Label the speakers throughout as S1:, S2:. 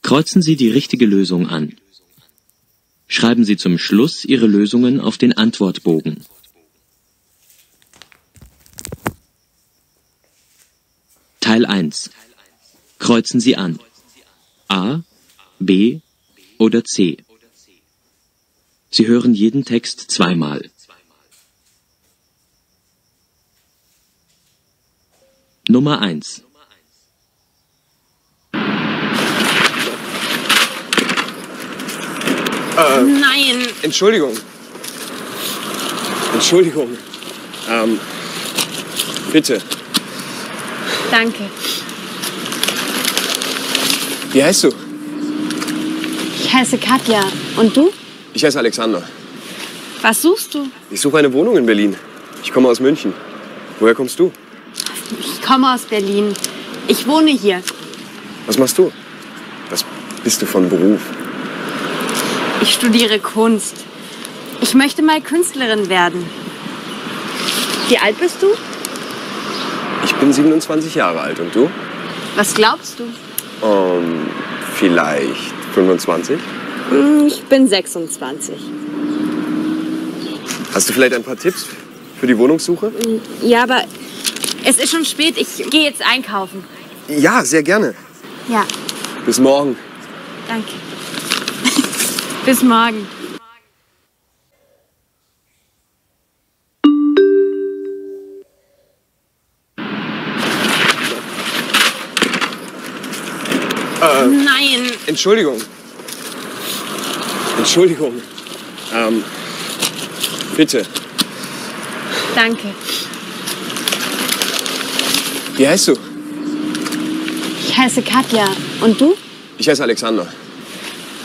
S1: Kreuzen Sie die richtige Lösung an. Schreiben Sie zum Schluss Ihre Lösungen auf den Antwortbogen. Teil 1. Kreuzen Sie an. A, B oder C. Sie hören jeden Text zweimal. Nummer 1.
S2: Nein.
S3: Entschuldigung. Entschuldigung. Bitte.
S2: Danke.
S3: Wie heißt du?
S2: Ich heiße Katja. Und du?
S3: Ich heiße Alexander.
S2: Was suchst du?
S3: Ich suche eine Wohnung in Berlin. Ich komme aus München. Woher kommst du?
S2: Ich komme aus Berlin. Ich wohne hier.
S3: Was machst du? Was bist du von Beruf?
S2: Ich studiere Kunst. Ich möchte mal Künstlerin werden. Wie alt bist du?
S3: Ich bin 27 Jahre alt. Und du?
S2: Was glaubst du?
S3: Vielleicht 25?
S2: Ich bin 26.
S3: Hast du vielleicht ein paar Tipps für die Wohnungssuche?
S2: Ja, aber es ist schon spät. Ich gehe jetzt einkaufen.
S3: Ja, sehr gerne.
S2: Ja,
S3: Bis morgen.
S2: danke. Bis morgen. Nein.
S3: Entschuldigung. Entschuldigung. Bitte.
S2: Danke.
S3: Wie heißt du?
S2: Ich heiße Katja. Und du?
S3: Ich heiße Alexander.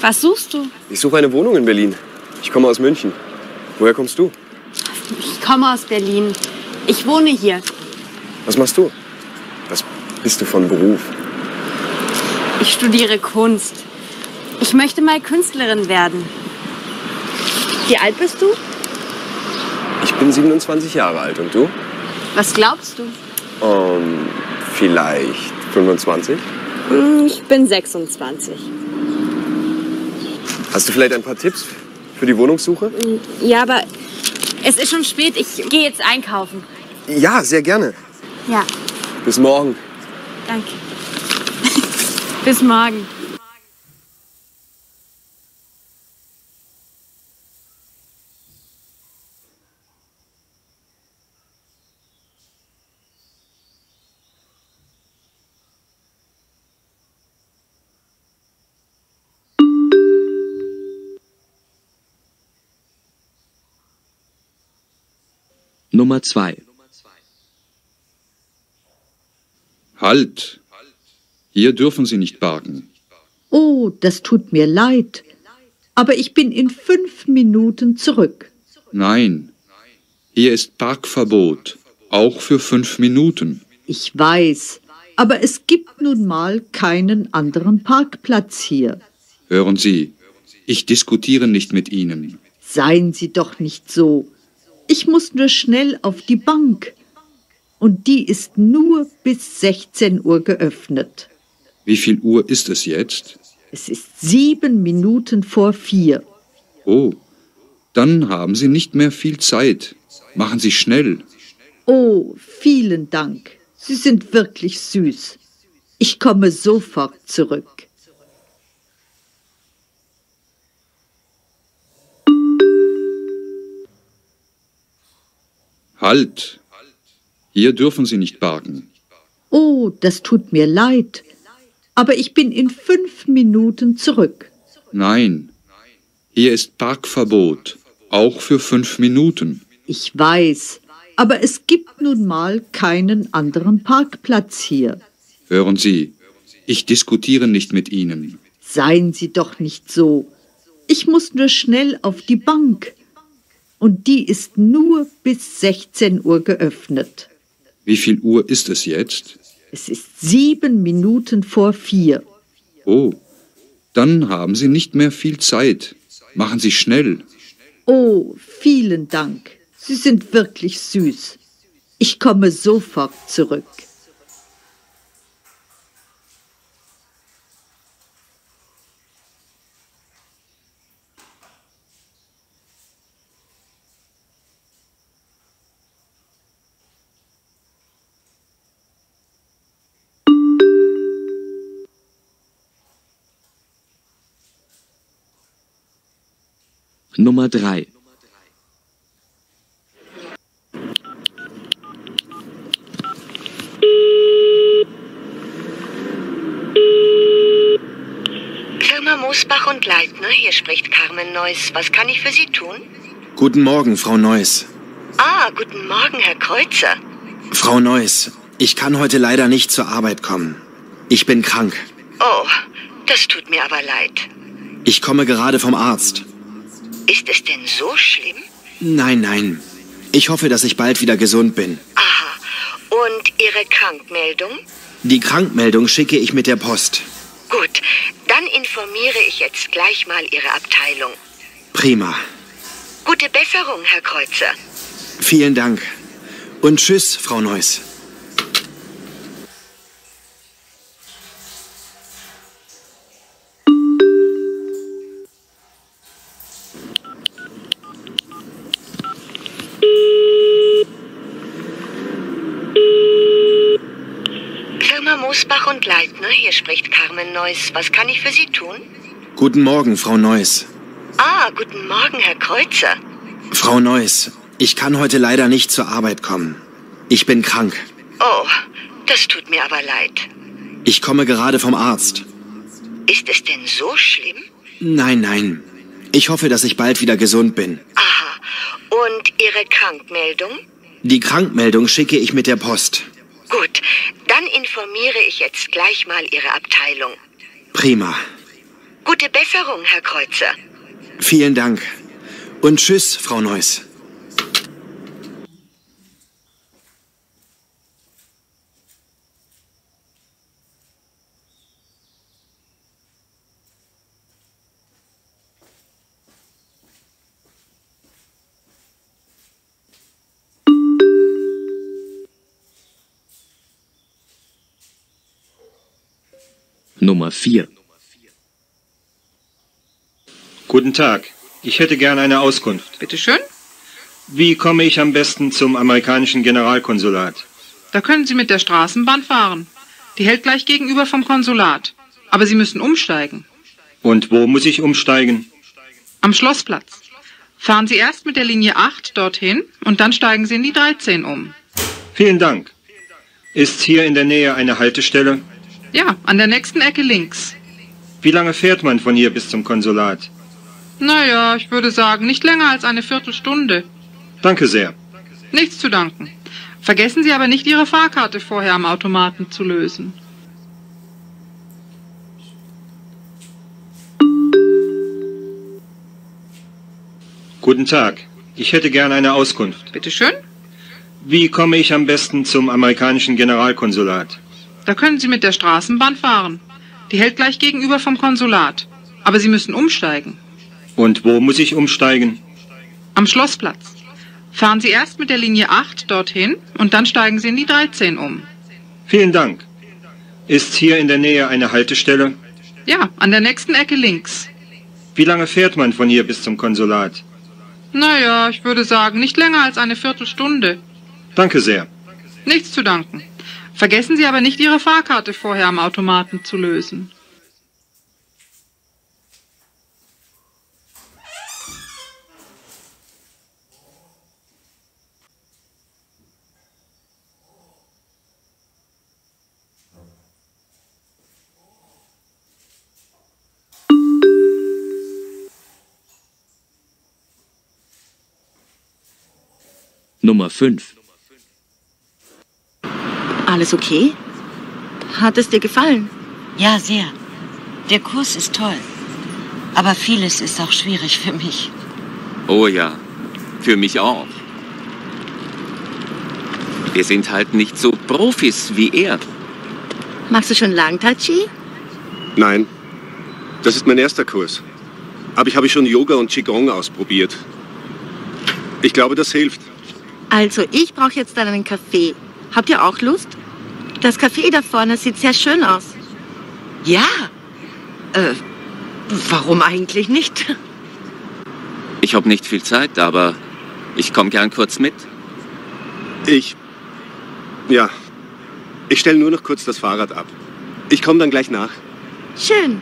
S2: Was suchst du?
S3: Ich suche eine Wohnung in Berlin. Ich komme aus München. Woher kommst du?
S2: Ich komme aus Berlin. Ich wohne hier.
S3: Was machst du? Was bist du von Beruf?
S2: Ich studiere Kunst. Ich möchte mal Künstlerin werden. Wie alt bist du?
S3: Ich bin 27 Jahre alt. Und du?
S2: Was glaubst du?
S3: Vielleicht 25?
S2: Ich bin 26.
S3: Hast du vielleicht ein paar Tipps für die Wohnungssuche?
S2: Ja, aber es ist schon spät. Ich gehe jetzt einkaufen.
S3: Ja, sehr gerne.
S2: Ja,
S3: Bis morgen.
S2: danke. Bis morgen.
S1: Nummer 2.
S4: Halt! Hier dürfen Sie nicht parken.
S5: Oh, das tut mir leid. Aber ich bin in 5 Minuten zurück.
S4: Nein, hier ist Parkverbot, auch für 5 Minuten.
S5: Ich weiß, aber es gibt nun mal keinen anderen Parkplatz hier.
S4: Hören Sie, ich diskutiere nicht mit Ihnen.
S5: Seien Sie doch nicht so. Ich muss nur schnell auf die Bank. Und die ist nur bis 16 Uhr geöffnet.
S4: Wie viel Uhr ist es jetzt?
S5: Es ist 7 Minuten vor 4.
S4: Oh, dann haben Sie nicht mehr viel Zeit. Machen Sie schnell.
S5: Oh, vielen Dank. Sie sind wirklich süß. Ich komme sofort zurück.
S4: Halt! Hier dürfen Sie nicht parken.
S5: Oh, das tut mir leid. Aber ich bin in 5 Minuten zurück.
S4: Nein, hier ist Parkverbot, auch für 5 Minuten.
S5: Ich weiß, aber es gibt nun mal keinen anderen Parkplatz hier.
S4: Hören Sie, ich diskutiere nicht mit Ihnen.
S5: Seien Sie doch nicht so. Ich muss nur schnell auf die Bank. Und die ist nur bis 16 Uhr geöffnet.
S4: Wie viel Uhr ist es jetzt?
S5: Es ist 7 Minuten vor 4.
S4: Oh, dann haben Sie nicht mehr viel Zeit. Machen Sie schnell.
S5: Oh, vielen Dank. Sie sind wirklich süß. Ich komme sofort zurück.
S1: Nummer 3.
S6: Firma Moosbach und Leitner, hier spricht Carmen Neuss. Was kann ich für Sie tun?
S7: Guten Morgen, Frau Neuss.
S6: Ah, guten Morgen, Herr Kreuzer.
S7: Frau Neuss, ich kann heute leider nicht zur Arbeit kommen. Ich bin krank.
S6: Oh, das tut mir aber leid.
S7: Ich komme gerade vom Arzt.
S6: Ist es denn so schlimm?
S7: Nein, nein. Ich hoffe, dass ich bald wieder gesund bin.
S6: Aha. Und Ihre Krankmeldung?
S7: Die Krankmeldung schicke ich mit der Post.
S6: Gut, dann informiere ich jetzt gleich mal Ihre Abteilung.
S7: Prima.
S6: Gute Besserung, Herr Kreuzer.
S7: Vielen Dank. Und tschüss, Frau Neuss.
S6: Firma Moosbach und Leitner, hier spricht Carmen Neuss. Was kann ich für Sie tun?
S7: Guten Morgen, Frau Neuss.
S6: Ah, guten Morgen, Herr Kreuzer.
S7: Frau Neuss, ich kann heute leider nicht zur Arbeit kommen. Ich bin krank.
S6: Oh, das tut mir aber leid.
S7: Ich komme gerade vom Arzt.
S6: Ist es denn so schlimm?
S7: Nein, nein. Ich hoffe, dass ich bald wieder gesund bin.
S6: Aha. Und Ihre Krankmeldung?
S7: Die Krankmeldung schicke ich mit der Post.
S6: Gut, dann informiere ich jetzt gleich mal Ihre Abteilung.
S7: Prima.
S6: Gute Besserung, Herr Kreuzer.
S7: Vielen Dank. Und tschüss, Frau Neuss.
S1: Nummer 4.
S8: Guten Tag. Ich hätte gerne eine Auskunft.
S9: Bitte schön.
S8: Wie komme ich am besten zum amerikanischen Generalkonsulat?
S9: Da können Sie mit der Straßenbahn fahren. Die hält gleich gegenüber vom Konsulat. Aber Sie müssen umsteigen.
S8: Und wo muss ich umsteigen?
S9: Am Schlossplatz. Fahren Sie erst mit der Linie 8 dorthin und dann steigen Sie in die 13 um.
S8: Vielen Dank. Ist hier in der Nähe eine Haltestelle?
S9: Ja, an der nächsten Ecke links.
S8: Wie lange fährt man von hier bis zum Konsulat?
S9: Naja, ich würde sagen, nicht länger als eine Viertelstunde.
S8: Danke sehr.
S9: Nichts zu danken. Vergessen Sie aber nicht, Ihre Fahrkarte vorher am Automaten zu lösen.
S8: Guten Tag. Ich hätte gerne eine Auskunft.
S9: Bitte schön.
S8: Wie komme ich am besten zum amerikanischen Generalkonsulat?
S9: Da können Sie mit der Straßenbahn fahren. Die hält gleich gegenüber vom Konsulat. Aber Sie müssen umsteigen.
S8: Und wo muss ich umsteigen?
S9: Am Schlossplatz. Fahren Sie erst mit der Linie 8 dorthin und dann steigen Sie in die 13 um.
S8: Vielen Dank. Ist hier in der Nähe eine Haltestelle?
S9: Ja, an der nächsten Ecke links.
S8: Wie lange fährt man von hier bis zum Konsulat?
S9: Naja, ich würde sagen, nicht länger als eine Viertelstunde.
S8: Danke sehr.
S9: Nichts zu danken. Vergessen Sie aber nicht, Ihre Fahrkarte vorher am Automaten zu lösen.
S1: Nummer 5.
S2: Alles okay? Hat es dir gefallen?
S10: Ja, sehr. Der Kurs ist toll. Aber vieles ist auch schwierig für mich.
S11: Oh ja, für mich auch. Wir sind halt nicht so Profis wie er.
S2: Machst du schon lang Tai Chi?
S3: Nein, das ist mein erster Kurs. Aber ich habe schon Yoga und Qigong ausprobiert. Ich glaube, das hilft.
S2: Also, ich brauche jetzt dann einen Kaffee. Habt ihr auch Lust? Das Café da vorne sieht sehr schön aus.
S10: Ja. Warum eigentlich nicht?
S11: Ich habe nicht viel Zeit, aber ich komme gern kurz mit.
S3: Ich stelle nur noch kurz das Fahrrad ab. Ich komme dann gleich nach.
S2: Schön.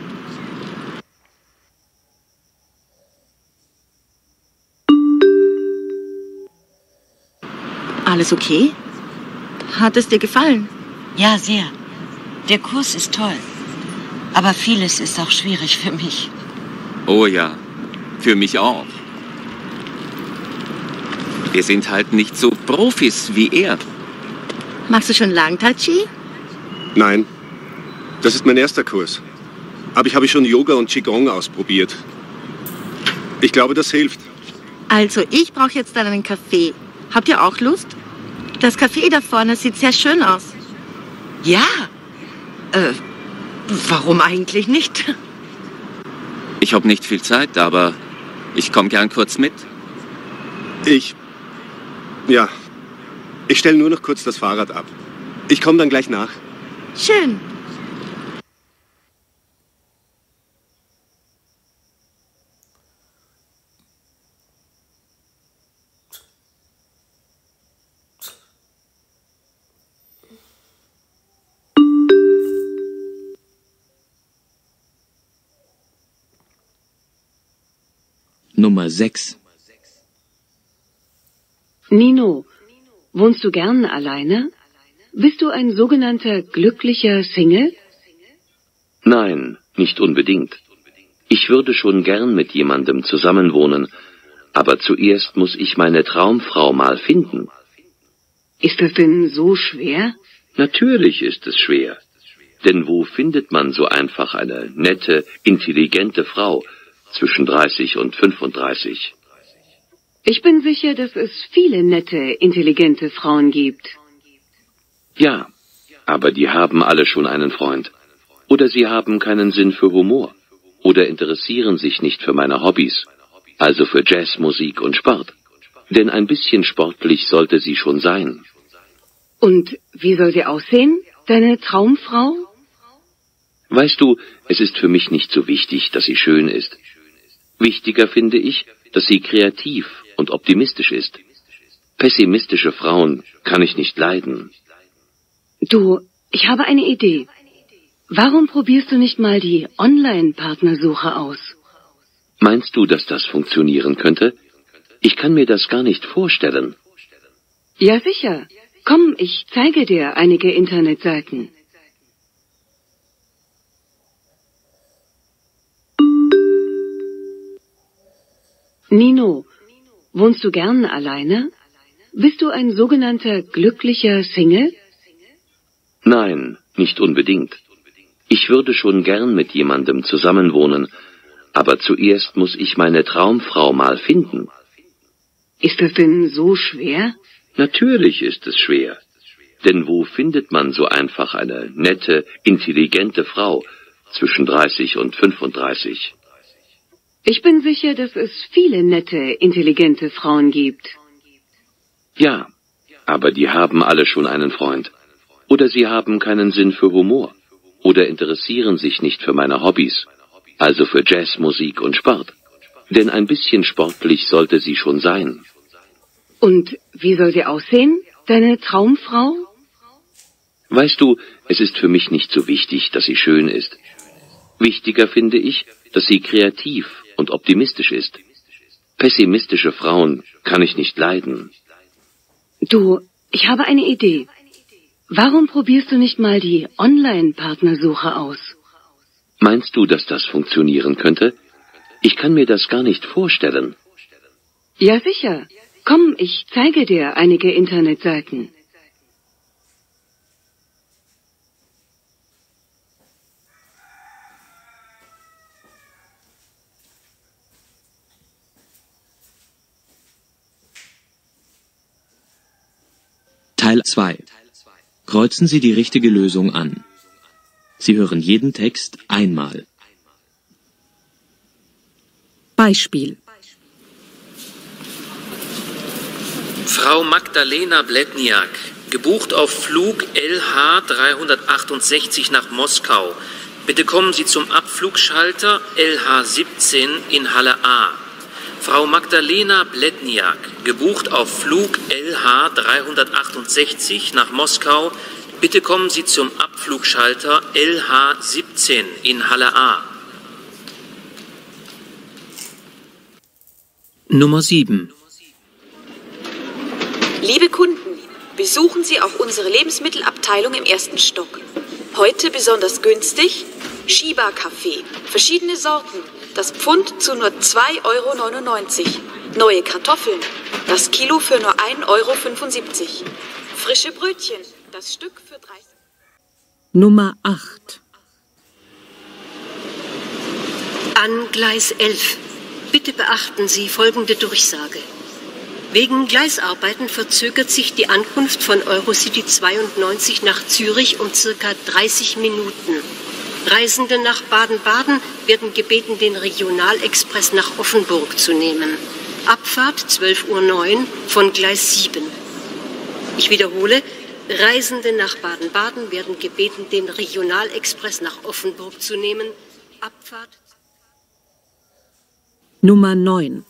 S2: Alles okay? Hat es dir gefallen?
S10: Ja, sehr. Der Kurs ist toll. Aber vieles ist auch schwierig für mich.
S11: Oh ja, für mich auch. Wir sind halt nicht so Profis wie er.
S2: Machst du schon lang Tai Chi?
S3: Nein, das ist mein erster Kurs. Aber ich habe schon Yoga und Qigong ausprobiert. Ich glaube, das hilft.
S2: Also, ich brauche jetzt dann einen Kaffee. Habt ihr auch Lust? Das Café da vorne sieht sehr schön aus.
S6: Ja. Warum eigentlich nicht?
S11: Ich habe nicht viel Zeit, aber ich komme gern kurz mit.
S3: Ich stelle nur noch kurz das Fahrrad ab. Ich komme dann gleich nach.
S2: Schön.
S1: Nummer 6.
S12: Nino, wohnst du gern alleine? Bist du ein sogenannter glücklicher Single?
S13: Nein, nicht unbedingt. Ich würde schon gern mit jemandem zusammenwohnen, aber zuerst muss ich meine Traumfrau mal finden.
S12: Ist das denn so schwer?
S13: Natürlich ist es schwer. Denn wo findet man so einfach eine nette, intelligente Frau zwischen 30 und 35?
S12: Ich bin sicher, dass es viele nette, intelligente Frauen gibt.
S13: Ja, aber die haben alle schon einen Freund. Oder sie haben keinen Sinn für Humor. Oder interessieren sich nicht für meine Hobbys. Also für Jazzmusik und Sport. Denn ein bisschen sportlich sollte sie schon sein.
S12: Und wie soll sie aussehen, deine Traumfrau?
S13: Weißt du, es ist für mich nicht so wichtig, dass sie schön ist. Wichtiger finde ich, dass sie kreativ und optimistisch ist. Pessimistische Frauen kann ich nicht leiden.
S12: Du, ich habe eine Idee. Warum probierst du nicht mal die Online-Partnersuche aus?
S13: Meinst du, dass das funktionieren könnte? Ich kann mir das gar nicht vorstellen.
S12: Ja, sicher. Komm, ich zeige dir einige Internetseiten. Nino, wohnst du gern alleine? Bist du ein sogenannter glücklicher Single?
S13: Nein, nicht unbedingt. Ich würde schon gern mit jemandem zusammenwohnen, aber zuerst muss ich meine Traumfrau mal finden.
S12: Ist das denn so schwer?
S13: Natürlich ist es schwer. Denn wo findet man so einfach eine nette, intelligente Frau zwischen 30 und 35?
S12: Ich bin sicher, dass es viele nette, intelligente Frauen gibt.
S13: Ja, aber die haben alle schon einen Freund. Oder sie haben keinen Sinn für Humor. Oder interessieren sich nicht für meine Hobbys. Also für Jazzmusik und Sport. Denn ein bisschen sportlich sollte sie schon sein.
S12: Und wie soll sie aussehen, deine Traumfrau?
S13: Weißt du, es ist für mich nicht so wichtig, dass sie schön ist. Wichtiger finde ich, dass sie kreativ und optimistisch ist. Pessimistische Frauen kann ich nicht leiden.
S12: Du, ich habe eine Idee. Warum probierst du nicht mal die Online-Partnersuche aus?
S13: Meinst du, dass das funktionieren könnte? Ich kann mir das gar nicht vorstellen.
S12: Ja, sicher. Komm, ich zeige dir einige Internetseiten.
S1: Teil 2. Kreuzen Sie die richtige Lösung an. Sie hören jeden Text einmal.
S14: Beispiel.
S15: Frau Magdalena Bledniak, gebucht auf Flug LH 368 nach Moskau. Bitte kommen Sie zum Abflugschalter LH 17 in Halle A. Frau Magdalena Bledniak, gebucht auf Flug LH 368 nach Moskau. Bitte kommen Sie zum Abflugschalter LH 17 in Halle A.
S16: Nummer 7.
S2: Liebe Kunden,
S16: besuchen Sie auch unsere Lebensmittelabteilung im ersten Stock. Heute besonders günstig Shiba-Kaffee. Verschiedene Sorten. Das Pfund zu nur 2,99 €. Neue Kartoffeln. Das Kilo für nur 1,75 €. Frische Brötchen. Das Stück für 30.
S14: Nummer 8.
S17: An Gleis 11. Bitte beachten Sie folgende Durchsage. Wegen Gleisarbeiten verzögert sich die Ankunft von Eurocity 92 nach Zürich um ca. 30 Minuten. Reisende nach Baden-Baden werden gebeten, den Regionalexpress nach Offenburg zu nehmen. Abfahrt 12:09 Uhr von Gleis 7. Ich wiederhole, Reisende nach Baden-Baden werden gebeten, den Regionalexpress nach Offenburg zu nehmen. Abfahrt
S14: Nummer 9.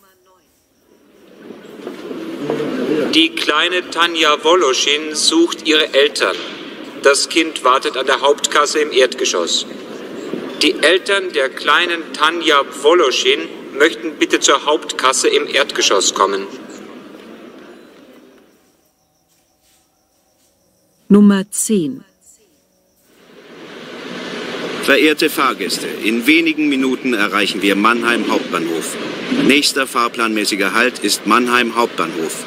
S18: Die kleine Tanja Woloschin sucht ihre Eltern. Das Kind wartet an der Hauptkasse im Erdgeschoss. Die Eltern der kleinen Tanja Woloschin möchten bitte zur Hauptkasse im Erdgeschoss kommen.
S14: Nummer 10.
S19: Verehrte Fahrgäste, in wenigen Minuten erreichen wir Mannheim Hauptbahnhof. Nächster fahrplanmäßiger Halt ist Mannheim Hauptbahnhof.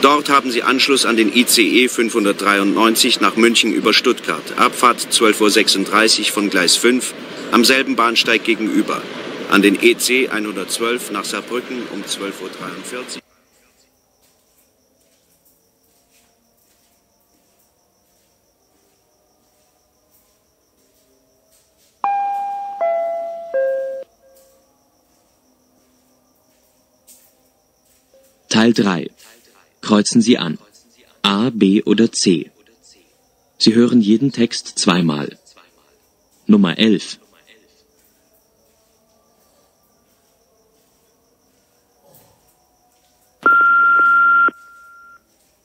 S19: Dort haben Sie Anschluss an den ICE 593 nach München über Stuttgart. Abfahrt 12:36 Uhr von Gleis 5 am selben Bahnsteig gegenüber. An den EC 112 nach Saarbrücken um 12:43 Uhr.
S1: Teil 3. Kreuzen Sie an. A, B oder C. Sie hören jeden Text zweimal. Nummer 11.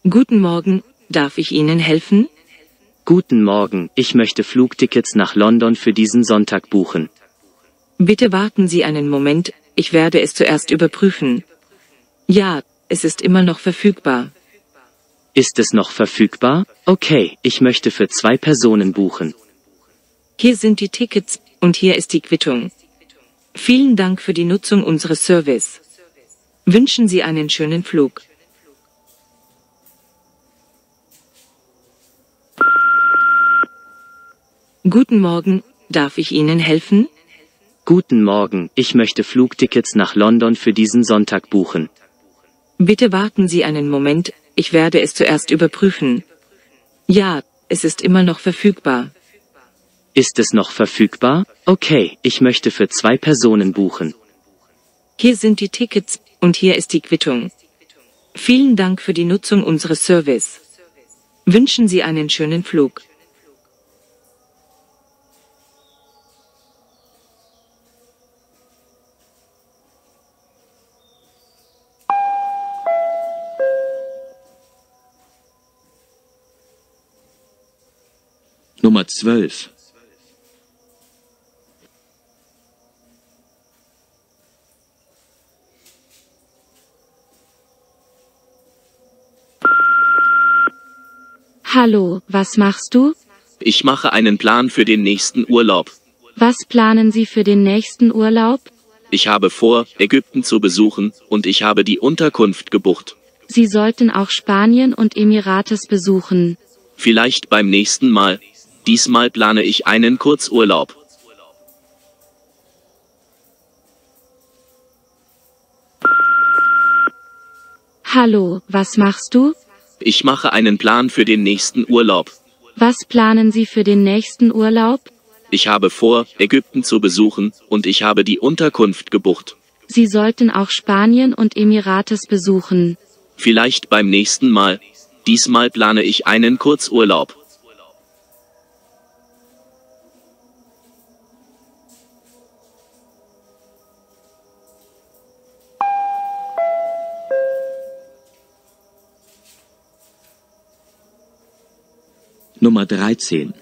S20: Guten Morgen, darf ich Ihnen helfen?
S21: Guten Morgen, ich möchte Flugtickets nach London für diesen Sonntag buchen.
S20: Bitte warten Sie einen Moment, ich werde es zuerst überprüfen. Ja, es ist immer noch verfügbar.
S21: Ist es noch verfügbar? Okay, ich möchte für 2 Personen buchen.
S20: Hier sind die Tickets, und hier ist die Quittung. Vielen Dank für die Nutzung unseres Service. Wünschen Sie einen schönen Flug. Guten Morgen, darf ich Ihnen helfen?
S21: Guten Morgen, ich möchte Flugtickets nach London für diesen Sonntag buchen.
S20: Bitte warten Sie einen Moment, ich werde es zuerst überprüfen. Ja, es ist immer noch verfügbar.
S21: Ist es noch verfügbar? Okay, ich möchte für 2 Personen buchen.
S20: Hier sind die Tickets, und hier ist die Quittung. Vielen Dank für die Nutzung unseres Service. Wünschen Sie einen schönen Flug.
S1: Nummer 12.
S22: Hallo, was machst du?
S11: Ich mache einen Plan für den nächsten Urlaub.
S22: Was planen Sie für den nächsten Urlaub?
S11: Ich habe vor, Ägypten zu besuchen, und ich habe die Unterkunft gebucht.
S22: Sie sollten auch Spanien und Emirates besuchen.
S11: Vielleicht beim nächsten Mal. Diesmal plane ich einen Kurzurlaub.
S22: Hallo, was machst du?
S11: Ich mache einen Plan für den nächsten Urlaub.
S22: Was planen Sie für den nächsten Urlaub?
S11: Ich habe vor, Ägypten zu besuchen, und ich habe die Unterkunft gebucht.
S22: Sie sollten auch Spanien und Emirates besuchen.
S11: Vielleicht beim nächsten Mal. Diesmal plane ich einen Kurzurlaub.
S1: Nummer 13.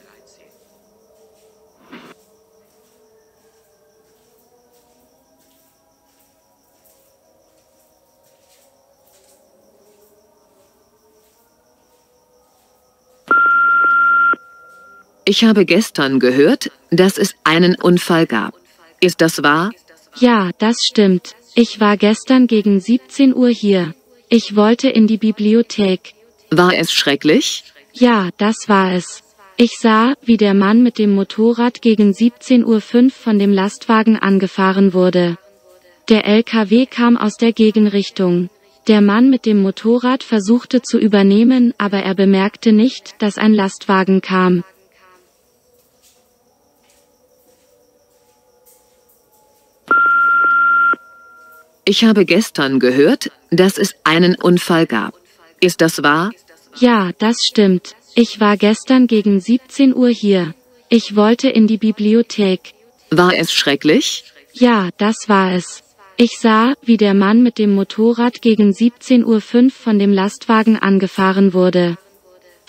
S4: Ich habe gestern gehört, dass es einen Unfall gab. Ist das wahr?
S22: Ja, das stimmt. Ich war gestern gegen 17 Uhr hier. Ich wollte in die Bibliothek.
S4: War es schrecklich?
S22: Ja, das war es. Ich sah, wie der Mann mit dem Motorrad gegen 17:05 Uhr von dem Lastwagen angefahren wurde. Der LKW kam aus der Gegenrichtung. Der Mann mit dem Motorrad versuchte zu übernehmen, aber er bemerkte nicht, dass ein Lastwagen kam.
S4: Ich habe gestern gehört, dass es einen Unfall gab. Ist das wahr?
S22: Ja, das stimmt. Ich war gestern gegen 17 Uhr hier. Ich wollte in die Bibliothek.
S4: War es schrecklich?
S22: Ja, das war es. Ich sah, wie der Mann mit dem Motorrad gegen 17:05 Uhr von dem Lastwagen angefahren wurde.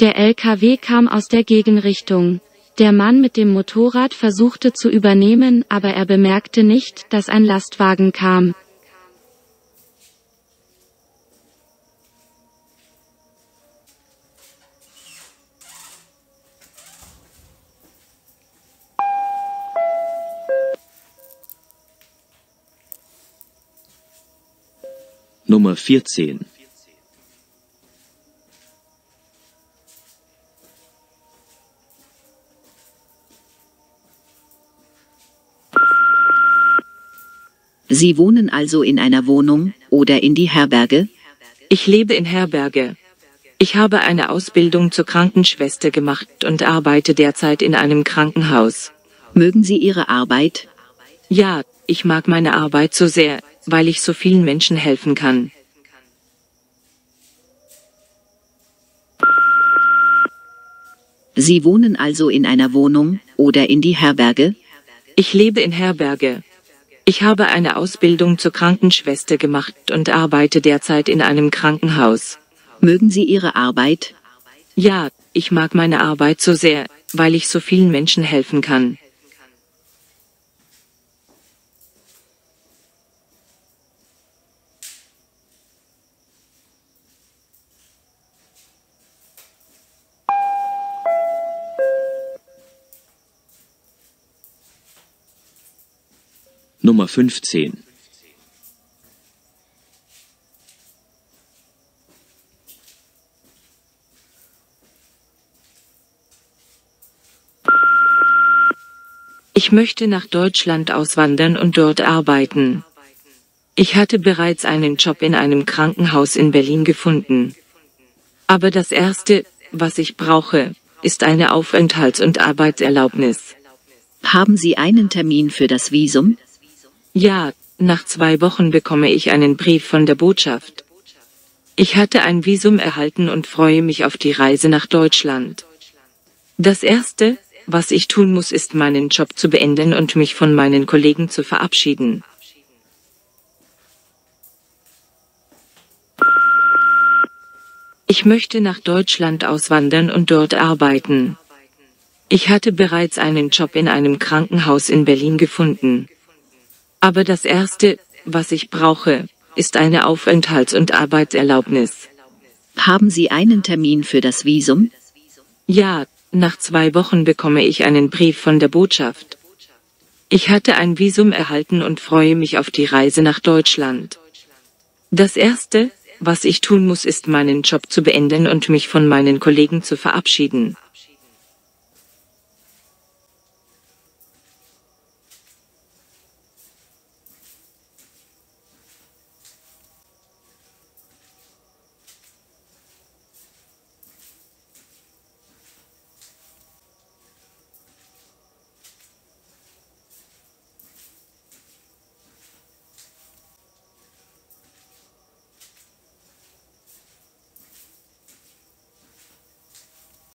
S22: Der LKW kam aus der Gegenrichtung. Der Mann mit dem Motorrad versuchte zu übernehmen, aber er bemerkte nicht, dass ein Lastwagen kam.
S1: Nummer 14.
S5: Sie wohnen also in einer Wohnung oder in die Herberge?
S20: Ich lebe in Herberge. Ich habe eine Ausbildung zur Krankenschwester gemacht und arbeite derzeit in einem Krankenhaus.
S5: Mögen Sie Ihre Arbeit?
S20: Ja, ich mag meine Arbeit so sehr, weil ich so vielen Menschen helfen kann.
S5: Sie wohnen also in einer Wohnung oder in die Herberge?
S20: Ich lebe in Herberge. Ich habe eine Ausbildung zur Krankenschwester gemacht und arbeite derzeit in einem Krankenhaus.
S5: Mögen Sie Ihre Arbeit?
S20: Ja, ich mag meine Arbeit so sehr, weil ich so vielen Menschen helfen kann.
S1: Nummer 15.
S20: Ich möchte nach Deutschland auswandern und dort arbeiten. Ich hatte bereits einen Job in einem Krankenhaus in Berlin gefunden. Aber das Erste, was ich brauche, ist eine Aufenthalts- und Arbeitserlaubnis.
S5: Haben Sie einen Termin für das Visum?
S20: Ja, nach 2 Wochen bekomme ich einen Brief von der Botschaft. Ich hatte ein Visum erhalten und freue mich auf die Reise nach Deutschland. Das Erste, was ich tun muss, ist meinen Job zu beenden und mich von meinen Kollegen zu verabschieden. Ich möchte nach Deutschland auswandern und dort arbeiten. Ich hatte bereits einen Job in einem Krankenhaus in Berlin gefunden. Aber das Erste, was ich brauche, ist eine Aufenthalts- und Arbeitserlaubnis.
S5: Haben Sie einen Termin für das Visum?
S20: Ja, nach 2 Wochen bekomme ich einen Brief von der Botschaft. Ich hatte ein Visum erhalten und freue mich auf die Reise nach Deutschland. Das Erste, was ich tun muss, ist meinen Job zu beenden und mich von meinen Kollegen zu verabschieden.